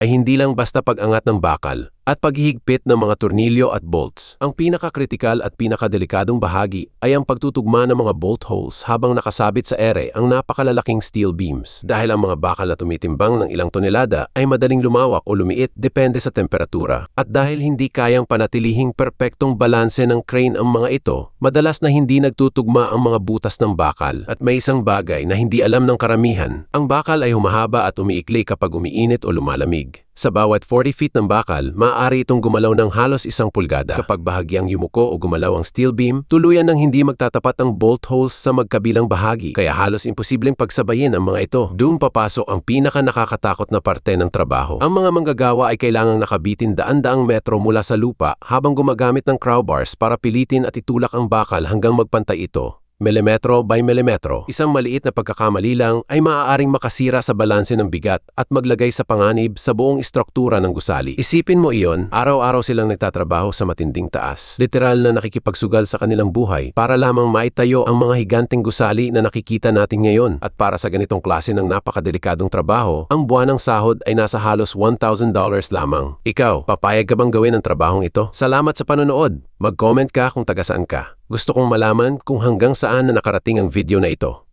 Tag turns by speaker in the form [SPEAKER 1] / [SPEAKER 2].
[SPEAKER 1] ay hindi lang basta pag-angat ng bakal at paghihigpit ng mga tornilyo at bolts. Ang pinakakritikal at pinakadelikadong bahagi ay ang pagtutugma ng mga bolt holes habang nakasabit sa ere ang napakalalaking steel beams. Dahil ang mga bakal na tumitimbang ng ilang tonelada ay madaling lumawak o lumiit depende sa temperatura. At dahil hindi kayang panatilihing perpektong balanse ng crane ang mga ito, madalas na hindi nagtutugma ang mga butas ng bakal. At may isang bagay na hindi alam ng karamihan, ang bakal ay humahaba at umiikli kapag umiinit o lumalamig. Sa bawat 40 feet ng bakal, maaari itong gumalaw ng halos 1 pulgada. Kapag bahagyang yumuko o gumalaw ang steel beam, tuluyan ng hindi magtatapat ang bolt holes sa magkabilang bahagi, kaya halos imposibleng pagsabayin ang mga ito. Doon papasok ang pinaka nakakatakot na parte ng trabaho. Ang mga manggagawa ay kailangang nakabitin daan-daang metro mula sa lupa habang gumagamit ng crowbars para pilitin at itulak ang bakal hanggang magpantay ito. Milimetro by milimetro. Isang maliit na pagkakamali lang ay maaaring makasira sa balanse ng bigat at maglagay sa panganib sa buong istruktura ng gusali. Isipin mo iyon, araw-araw silang nagtatrabaho sa matinding taas. Literal na nakikipagsugal sa kanilang buhay para lamang maitayo ang mga higanteng gusali na nakikita natin ngayon. At para sa ganitong klase ng napakadelikadong trabaho, ang buwanang sahod ay nasa halos $1,000 lamang. Ikaw, papayag ka bang gawin ang trabahong ito? Salamat sa panonood. Mag-comment ka kung taga saan ka. Gusto kong malaman kung hanggang saan na nakarating ang video na ito.